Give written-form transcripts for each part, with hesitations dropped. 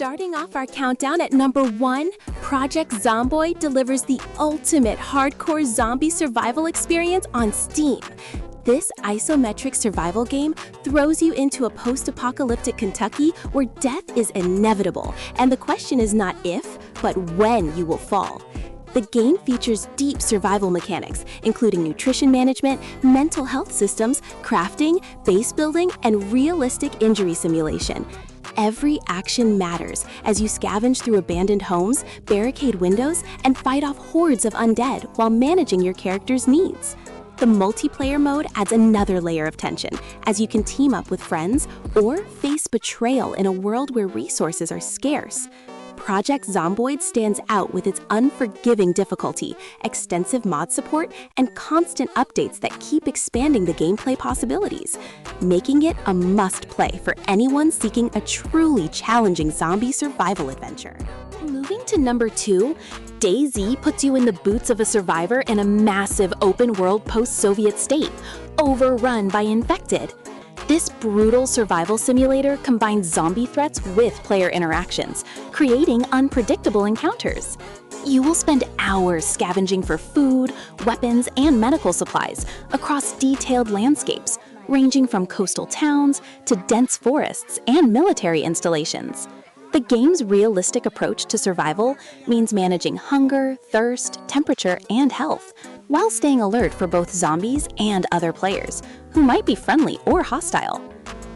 Starting off our countdown at number 1, Project Zomboid delivers the ultimate hardcore zombie survival experience on Steam. This isometric survival game throws you into a post-apocalyptic Kentucky where death is inevitable, and the question is not if, but when you will fall. The game features deep survival mechanics, including nutrition management, mental health systems, crafting, base building, and realistic injury simulation. Every action matters as you scavenge through abandoned homes, barricade windows, and fight off hordes of undead while managing your character's needs. The multiplayer mode adds another layer of tension as you can team up with friends or face betrayal in a world where resources are scarce. Project Zomboid stands out with its unforgiving difficulty, extensive mod support, and constant updates that keep expanding the gameplay possibilities, making it a must-play for anyone seeking a truly challenging zombie survival adventure. Moving to number 2, DayZ puts you in the boots of a survivor in a massive open-world post-Soviet state, overrun by infected. This brutal survival simulator combines zombie threats with player interactions, creating unpredictable encounters. You will spend hours scavenging for food, weapons, and medical supplies across detailed landscapes, ranging from coastal towns to dense forests and military installations. The game's realistic approach to survival means managing hunger, thirst, temperature, and health, while staying alert for both zombies and other players, who might be friendly or hostile.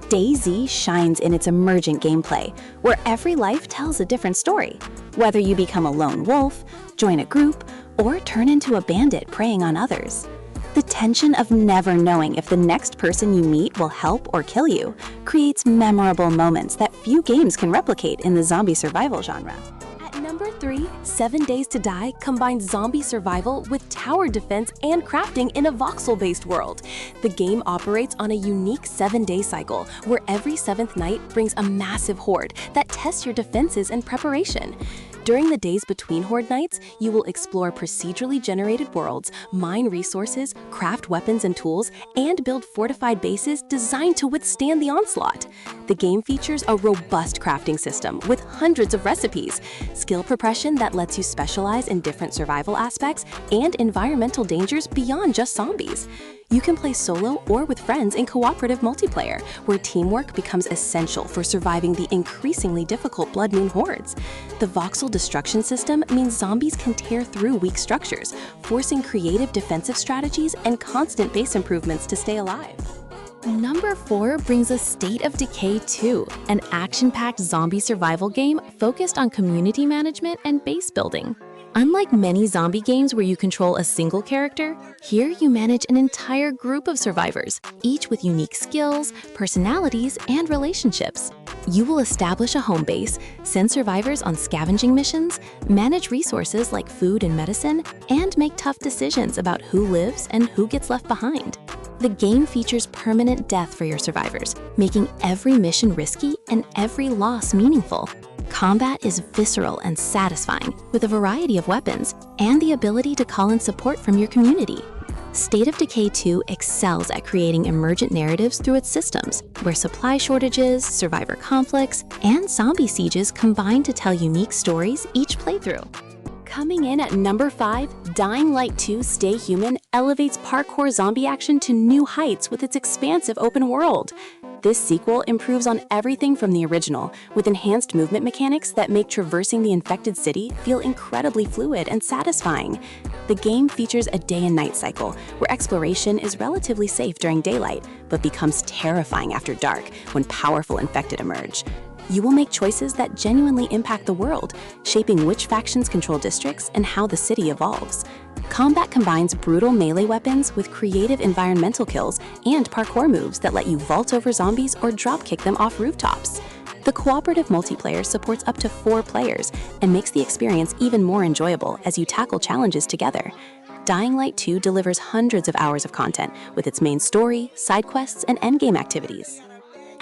DayZ shines in its emergent gameplay, where every life tells a different story. Whether you become a lone wolf, join a group, or turn into a bandit preying on others. The tension of never knowing if the next person you meet will help or kill you creates memorable moments that few games can replicate in the zombie survival genre. At number 3, 7 Days to Die combines zombie survival with tower defense and crafting in a voxel-based world. The game operates on a unique 7-day cycle, where every 7th night brings a massive horde that tests your defenses and preparation. During the days between horde nights, you will explore procedurally generated worlds, mine resources, craft weapons and tools, and build fortified bases designed to withstand the onslaught. The game features a robust crafting system with hundreds of recipes, skill progression that lets you specialize in different survival aspects, and environmental dangers beyond just zombies. You can play solo or with friends in cooperative multiplayer, where teamwork becomes essential for surviving the increasingly difficult Blood Moon hordes. The voxel destruction system means zombies can tear through weak structures, forcing creative defensive strategies and constant base improvements to stay alive. Number 4 brings us State of Decay 2, an action-packed zombie survival game focused on community management and base building. Unlike many zombie games where you control a single character, here you manage an entire group of survivors, each with unique skills, personalities, and relationships. You will establish a home base, send survivors on scavenging missions, manage resources like food and medicine, and make tough decisions about who lives and who gets left behind. The game features permanent death for your survivors, making every mission risky and every loss meaningful. Combat is visceral and satisfying, with a variety of weapons and the ability to call in support from your community. State of Decay 2 excels at creating emergent narratives through its systems, where supply shortages, survivor conflicts, and zombie sieges combine to tell unique stories each playthrough. Coming in at number 5, Dying Light 2 Stay Human elevates parkour zombie action to new heights with its expansive open world. This sequel improves on everything from the original, with enhanced movement mechanics that make traversing the infected city feel incredibly fluid and satisfying. The game features a day and night cycle, where exploration is relatively safe during daylight, but becomes terrifying after dark when powerful infected emerge. You will make choices that genuinely impact the world, shaping which factions control districts and how the city evolves. Combat combines brutal melee weapons with creative environmental kills and parkour moves that let you vault over zombies or dropkick them off rooftops. The cooperative multiplayer supports up to 4 players and makes the experience even more enjoyable as you tackle challenges together. Dying Light 2 delivers hundreds of hours of content with its main story, side quests, and endgame activities.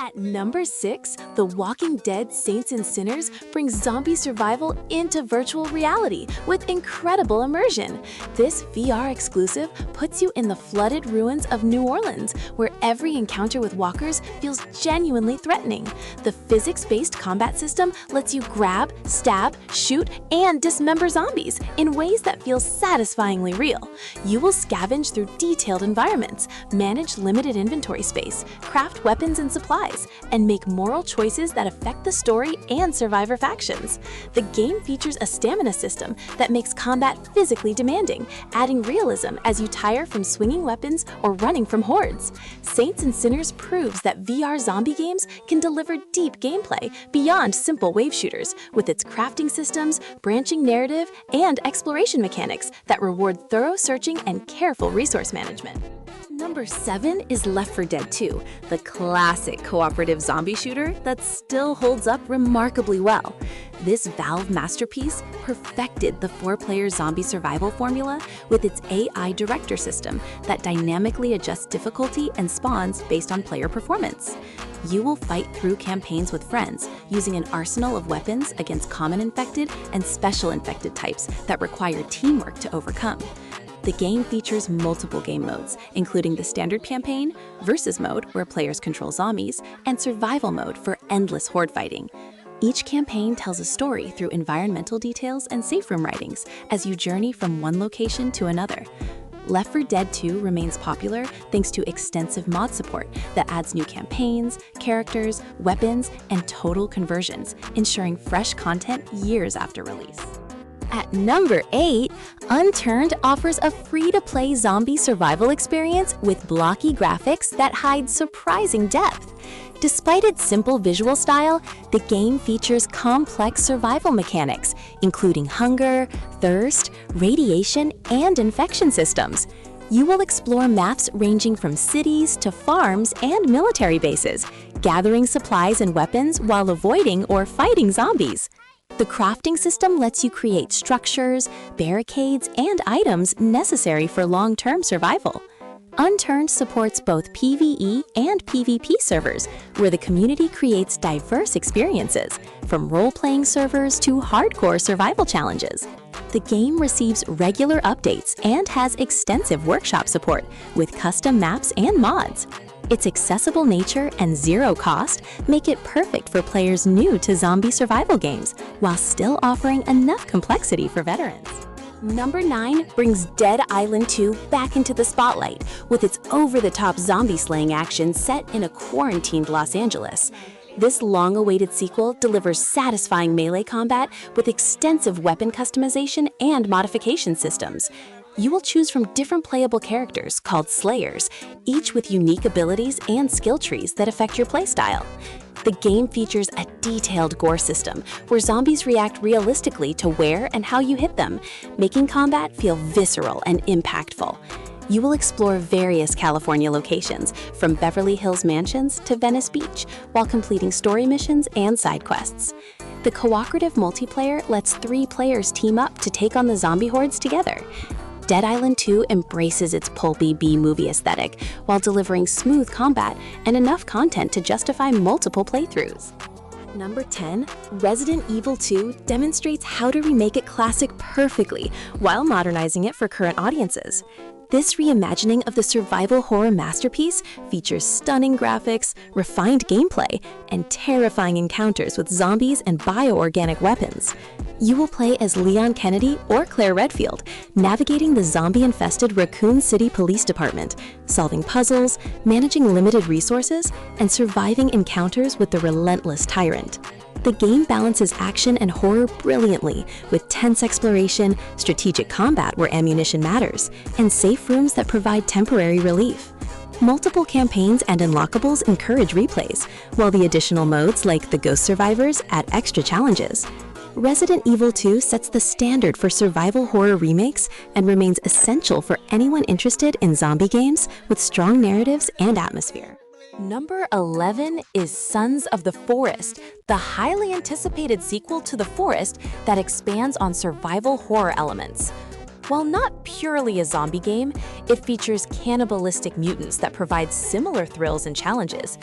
At number 6, The Walking Dead Saints and Sinners brings zombie survival into virtual reality with incredible immersion. This VR exclusive puts you in the flooded ruins of New Orleans, where every encounter with walkers feels genuinely threatening. The physics-based combat system lets you grab, stab, shoot, and dismember zombies in ways that feel satisfyingly real. You will scavenge through detailed environments, manage limited inventory space, craft weapons and supplies, and make moral choices that affect the story and survivor factions. The game features a stamina system that makes combat physically demanding, adding realism as you tire from swinging weapons or running from hordes. Saints and Sinners proves that VR zombie games can deliver deep gameplay beyond simple wave shooters, with its crafting systems, branching narrative, and exploration mechanics that reward thorough searching and careful resource management. Number 7 is Left 4 Dead 2, the classic cooperative zombie shooter that still holds up remarkably well. This Valve masterpiece perfected the 4-player zombie survival formula with its AI director system that dynamically adjusts difficulty and spawns based on player performance. You will fight through campaigns with friends using an arsenal of weapons against common infected and special infected types that require teamwork to overcome. The game features multiple game modes, including the standard campaign, versus mode where players control zombies, and survival mode for endless horde fighting. Each campaign tells a story through environmental details and safe room writings as you journey from one location to another. Left 4 Dead 2 remains popular thanks to extensive mod support that adds new campaigns, characters, weapons, and total conversions, ensuring fresh content years after release. At number 8, Unturned offers a free-to-play zombie survival experience with blocky graphics that hide surprising depth. Despite its simple visual style, the game features complex survival mechanics, including hunger, thirst, radiation, and infection systems. You will explore maps ranging from cities to farms and military bases, gathering supplies and weapons while avoiding or fighting zombies. The crafting system lets you create structures, barricades, and items necessary for long-term survival. Unturned supports both PvE and PvP servers, where the community creates diverse experiences, from role-playing servers to hardcore survival challenges. The game receives regular updates and has extensive workshop support with custom maps and mods. Its accessible nature and zero cost make it perfect for players new to zombie survival games, while still offering enough complexity for veterans. Number 9 brings Dead Island 2 back into the spotlight with its over-the-top zombie-slaying action set in a quarantined Los Angeles. This long-awaited sequel delivers satisfying melee combat with extensive weapon customization and modification systems. You will choose from different playable characters called Slayers, each with unique abilities and skill trees that affect your playstyle. The game features a detailed gore system where zombies react realistically to where and how you hit them, making combat feel visceral and impactful. You will explore various California locations, from Beverly Hills mansions to Venice Beach, while completing story missions and side quests. The cooperative multiplayer lets 3 players team up to take on the zombie hordes together. Dead Island 2 embraces its pulpy B-movie aesthetic while delivering smooth combat and enough content to justify multiple playthroughs. Number 10, Resident Evil 2 demonstrates how to remake a classic perfectly while modernizing it for current audiences. This reimagining of the survival horror masterpiece features stunning graphics, refined gameplay, and terrifying encounters with zombies and bioorganic weapons. You will play as Leon Kennedy or Claire Redfield, navigating the zombie-infested Raccoon City Police Department, solving puzzles, managing limited resources, and surviving encounters with the relentless tyrant. The game balances action and horror brilliantly, with tense exploration, strategic combat where ammunition matters, and safe rooms that provide temporary relief. Multiple campaigns and unlockables encourage replays, while the additional modes like the Ghost Survivors add extra challenges. Resident Evil 2 sets the standard for survival horror remakes and remains essential for anyone interested in zombie games with strong narratives and atmosphere. Number 11 is Sons of the Forest, the highly anticipated sequel to The Forest that expands on survival horror elements. While not purely a zombie game, it features cannibalistic mutants that provide similar thrills and challenges.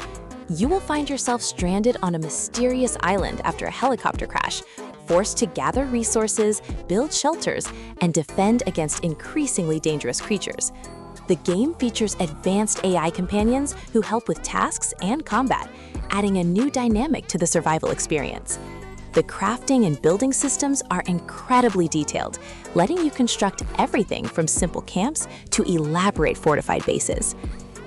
You will find yourself stranded on a mysterious island after a helicopter crash, forced to gather resources, build shelters, and defend against increasingly dangerous creatures. The game features advanced AI companions who help with tasks and combat, adding a new dynamic to the survival experience. The crafting and building systems are incredibly detailed, letting you construct everything from simple camps to elaborate fortified bases.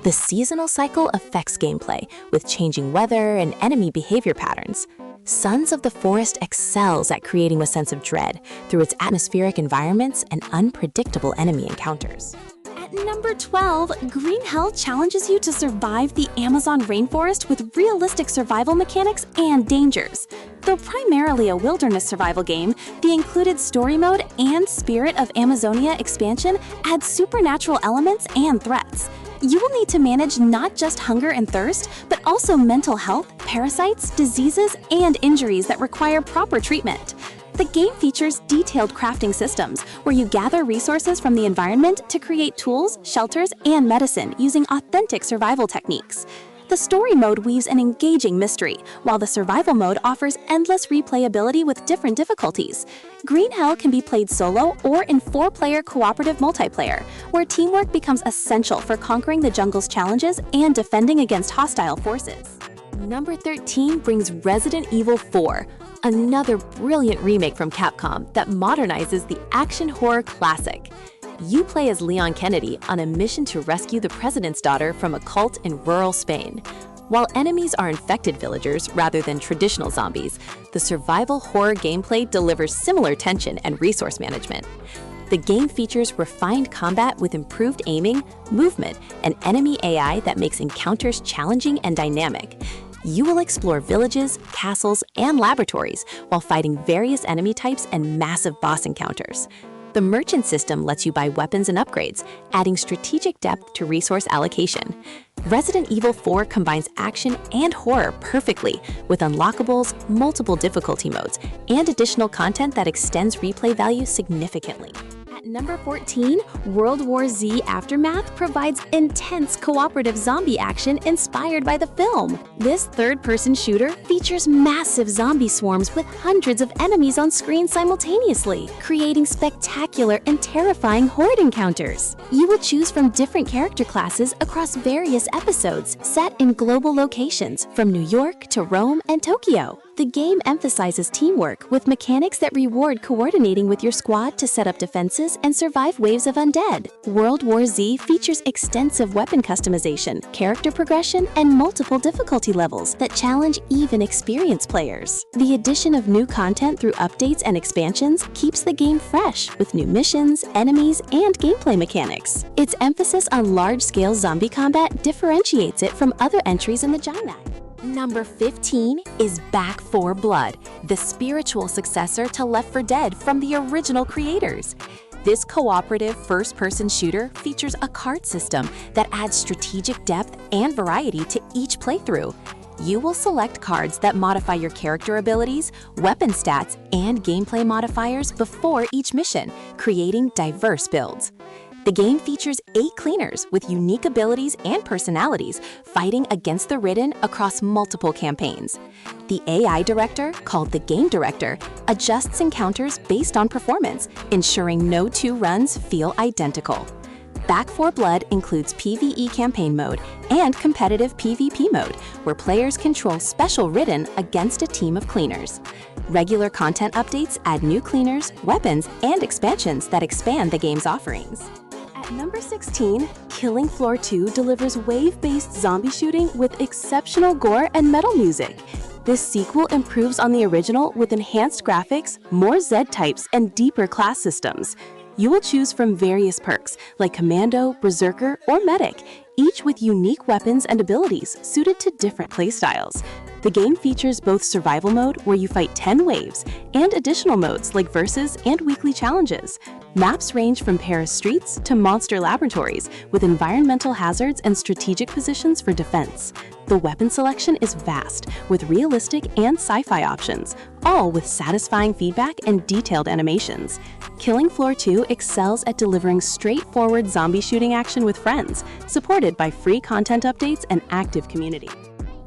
The seasonal cycle affects gameplay, with changing weather and enemy behavior patterns. Sons of the Forest excels at creating a sense of dread through its atmospheric environments and unpredictable enemy encounters. At number 12, Green Hell challenges you to survive the Amazon rainforest with realistic survival mechanics and dangers. Though primarily a wilderness survival game, the included story mode and Spirit of Amazonia expansion add supernatural elements and threats. You will need to manage not just hunger and thirst, but also mental health, parasites, diseases, and injuries that require proper treatment. The game features detailed crafting systems where you gather resources from the environment to create tools, shelters, and medicine using authentic survival techniques. The story mode weaves an engaging mystery, while the survival mode offers endless replayability with different difficulties. Green Hell can be played solo or in 4-player cooperative multiplayer, where teamwork becomes essential for conquering the jungle's challenges and defending against hostile forces. Number 13 brings Resident Evil 4, another brilliant remake from Capcom that modernizes the action horror classic. You play as Leon Kennedy on a mission to rescue the president's daughter from a cult in rural Spain. While enemies are infected villagers rather than traditional zombies, the survival horror gameplay delivers similar tension and resource management. The game features refined combat with improved aiming, movement, and enemy AI that makes encounters challenging and dynamic. You will explore villages, castles, and laboratories while fighting various enemy types and massive boss encounters. The merchant system lets you buy weapons and upgrades, adding strategic depth to resource allocation. Resident Evil 4 combines action and horror perfectly with unlockables, multiple difficulty modes, and additional content that extends replay value significantly. At number 14, World War Z Aftermath provides intense cooperative zombie action inspired by the film. This third-person shooter features massive zombie swarms with hundreds of enemies on screen simultaneously, creating spectacular and terrifying horde encounters. You will choose from different character classes across various episodes set in global locations from New York to Rome and Tokyo. The game emphasizes teamwork with mechanics that reward coordinating with your squad to set up defenses and survive waves of undead. World War Z features extensive weapon customization, character progression, and multiple difficulty levels that challenge even experienced players. The addition of new content through updates and expansions keeps the game fresh with new missions, enemies, and gameplay mechanics. Its emphasis on large-scale zombie combat differentiates it from other entries in the genre. Number 15 is Back 4 Blood, the spiritual successor to Left 4 Dead from the original creators. This cooperative first-person shooter features a card system that adds strategic depth and variety to each playthrough. You will select cards that modify your character abilities, weapon stats, and gameplay modifiers before each mission, creating diverse builds. The game features 8 cleaners with unique abilities and personalities fighting against the Ridden across multiple campaigns. The AI director, called the Game Director, adjusts encounters based on performance, ensuring no 2 runs feel identical. Back 4 Blood includes PvE campaign mode and competitive PvP mode, where players control special Ridden against a team of cleaners. Regular content updates add new cleaners, weapons, and expansions that expand the game's offerings. At number 16, Killing Floor 2 delivers wave-based zombie shooting with exceptional gore and metal music. This sequel improves on the original with enhanced graphics, more Z types, and deeper class systems. You will choose from various perks like Commando, Berserker, or Medic, each with unique weapons and abilities suited to different playstyles. The game features both survival mode, where you fight 10 waves, and additional modes like versus and weekly challenges. Maps range from Paris streets to monster laboratories, with environmental hazards and strategic positions for defense. The weapon selection is vast, with realistic and sci-fi options, all with satisfying feedback and detailed animations. Killing Floor 2 excels at delivering straightforward zombie shooting action with friends, supported by free content updates and active community.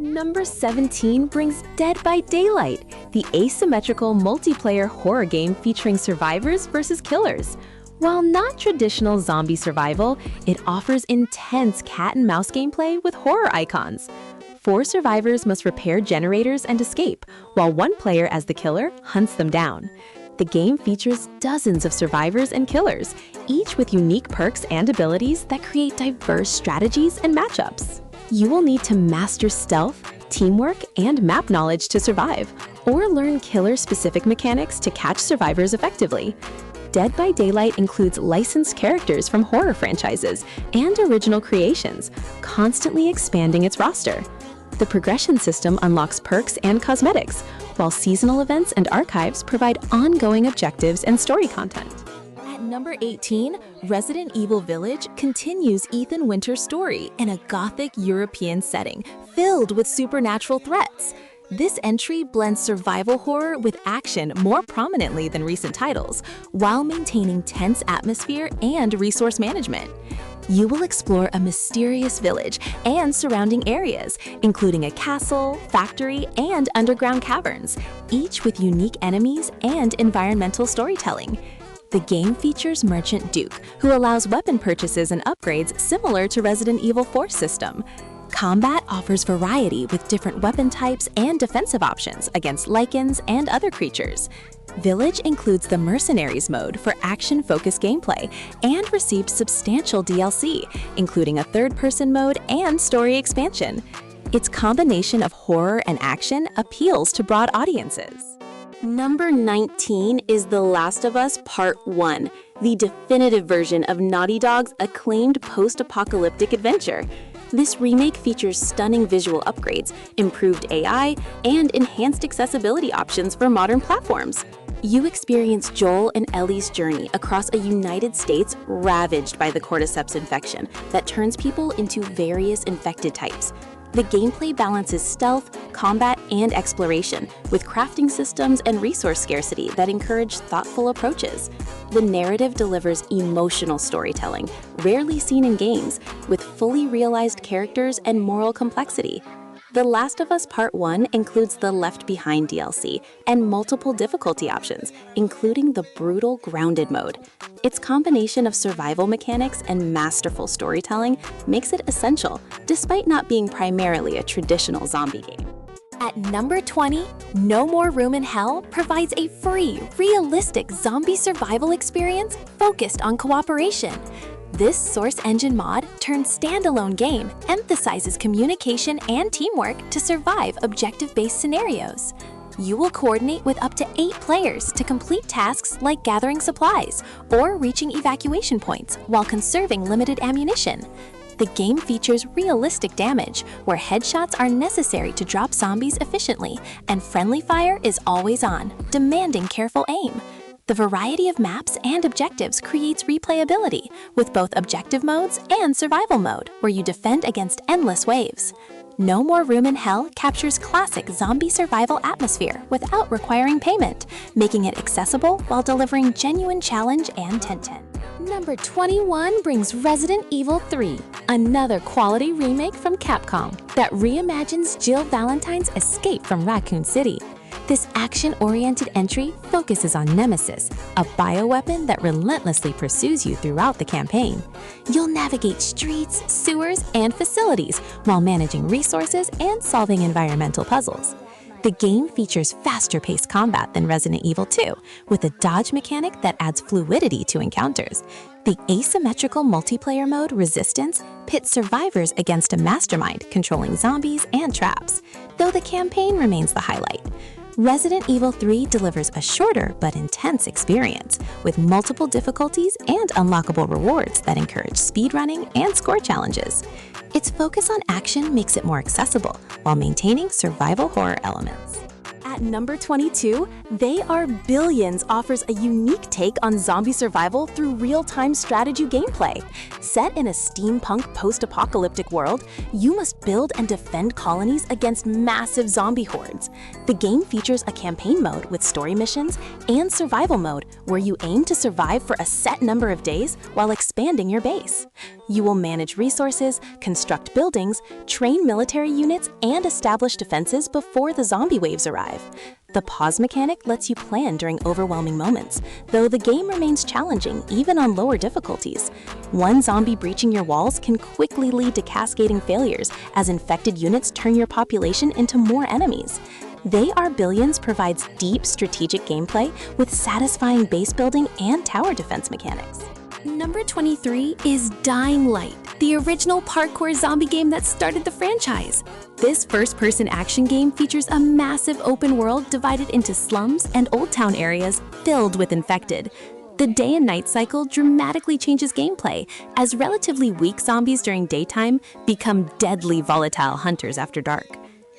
Number 17 brings Dead by Daylight, the asymmetrical multiplayer horror game featuring survivors versus killers. While not traditional zombie survival, it offers intense cat and mouse gameplay with horror icons. 4 survivors must repair generators and escape, while one player as the killer hunts them down. The game features dozens of survivors and killers, each with unique perks and abilities that create diverse strategies and matchups. You will need to master stealth, teamwork, and map knowledge to survive, or learn killer-specific mechanics to catch survivors effectively. Dead by Daylight includes licensed characters from horror franchises and original creations, constantly expanding its roster. The progression system unlocks perks and cosmetics, while seasonal events and archives provide ongoing objectives and story content. At number 18, Resident Evil Village continues Ethan Winter's story in a gothic European setting filled with supernatural threats. This entry blends survival horror with action more prominently than recent titles, while maintaining tense atmosphere and resource management. You will explore a mysterious village and surrounding areas, including a castle, factory, and underground caverns, each with unique enemies and environmental storytelling. The game features Merchant Duke, who allows weapon purchases and upgrades similar to Resident Evil 4's system. Combat offers variety with different weapon types and defensive options against lichens and other creatures. Village includes the Mercenaries mode for action-focused gameplay and received substantial DLC, including a third-person mode and story expansion. Its combination of horror and action appeals to broad audiences. Number 19 is The Last of Us Part 1, the definitive version of Naughty Dog's acclaimed post-apocalyptic adventure. This remake features stunning visual upgrades, improved AI, and enhanced accessibility options for modern platforms. You experience Joel and Ellie's journey across a United States ravaged by the cordyceps infection that turns people into various infected types. The gameplay balances stealth, combat, and exploration, with crafting systems and resource scarcity that encourage thoughtful approaches. The narrative delivers emotional storytelling, rarely seen in games, with fully realized characters and moral complexity. The Last of Us Part 1 includes the Left Behind DLC and multiple difficulty options, including the brutal Grounded mode. Its combination of survival mechanics and masterful storytelling makes it essential, despite not being primarily a traditional zombie game. At number 20, No More Room in Hell provides a free, realistic zombie survival experience focused on cooperation. This Source Engine mod turned standalone game emphasizes communication and teamwork to survive objective-based scenarios. You will coordinate with up to 8 players to complete tasks like gathering supplies or reaching evacuation points while conserving limited ammunition. The game features realistic damage, where headshots are necessary to drop zombies efficiently, and friendly fire is always on, demanding careful aim. The variety of maps and objectives creates replayability, with both objective modes and survival mode, where you defend against endless waves. No More Room in Hell captures classic zombie survival atmosphere without requiring payment, making it accessible while delivering genuine challenge and content. Number 21 brings Resident Evil 3, another quality remake from Capcom that reimagines Jill Valentine's escape from Raccoon City. This action-oriented entry focuses on Nemesis, a bioweapon that relentlessly pursues you throughout the campaign. You'll navigate streets, sewers, and facilities while managing resources and solving environmental puzzles. The game features faster-paced combat than Resident Evil 2, with a dodge mechanic that adds fluidity to encounters. The asymmetrical multiplayer mode, Resistance, pits survivors against a mastermind controlling zombies and traps, though the campaign remains the highlight. Resident Evil 3 delivers a shorter but intense experience, with multiple difficulties and unlockable rewards that encourage speedrunning and score challenges. Its focus on action makes it more accessible, while maintaining survival horror elements. At At number 22, They Are Billions offers a unique take on zombie survival through real-time strategy gameplay. Set in a steampunk post-apocalyptic world, you must build and defend colonies against massive zombie hordes. The game features a campaign mode with story missions and survival mode where you aim to survive for a set number of days while expanding your base. You will manage resources, construct buildings, train military units, and establish defenses before the zombie waves arrive. The pause mechanic lets you plan during overwhelming moments, though the game remains challenging even on lower difficulties. One zombie breaching your walls can quickly lead to cascading failures as infected units turn your population into more enemies. They Are Billions provides deep strategic gameplay with satisfying base building and tower defense mechanics. Number 23 is Dying Light, the original parkour zombie game that started the franchise. This first-person action game features a massive open world divided into slums and old town areas filled with infected. The day and night cycle dramatically changes gameplay, as relatively weak zombies during daytime become deadly volatile hunters after dark.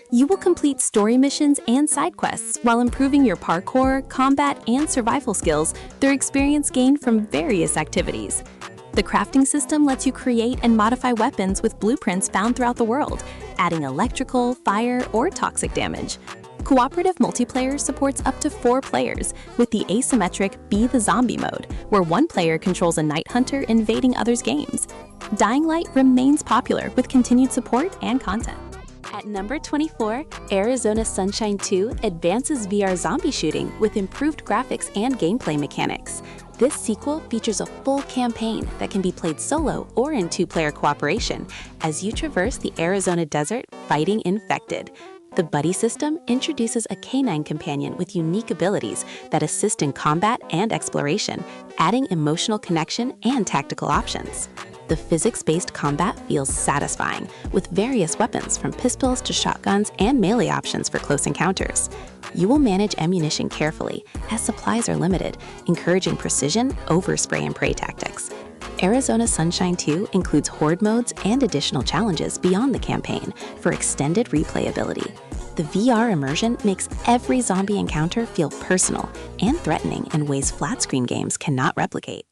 You will complete story missions and side quests while improving your parkour, combat, and survival skills through experience gained from various activities. The crafting system lets you create and modify weapons with blueprints found throughout the world, adding electrical, fire, or toxic damage. Cooperative multiplayer supports up to 4 players with the asymmetric Be the Zombie mode, where one player controls a night hunter invading others' games. Dying Light remains popular with continued support and content. At number 24, Arizona Sunshine 2 advances VR zombie shooting with improved graphics and gameplay mechanics. This sequel features a full campaign that can be played solo or in 2-player cooperation as you traverse the Arizona desert fighting infected. The buddy system introduces a canine companion with unique abilities that assist in combat and exploration, adding emotional connection and tactical options. The physics-based combat feels satisfying, with various weapons from pistols to shotguns and melee options for close encounters. You will manage ammunition carefully, as supplies are limited, encouraging precision over spray and pray tactics. Arizona Sunshine 2 includes horde modes and additional challenges beyond the campaign for extended replayability. The VR immersion makes every zombie encounter feel personal and threatening in ways flat-screen games cannot replicate.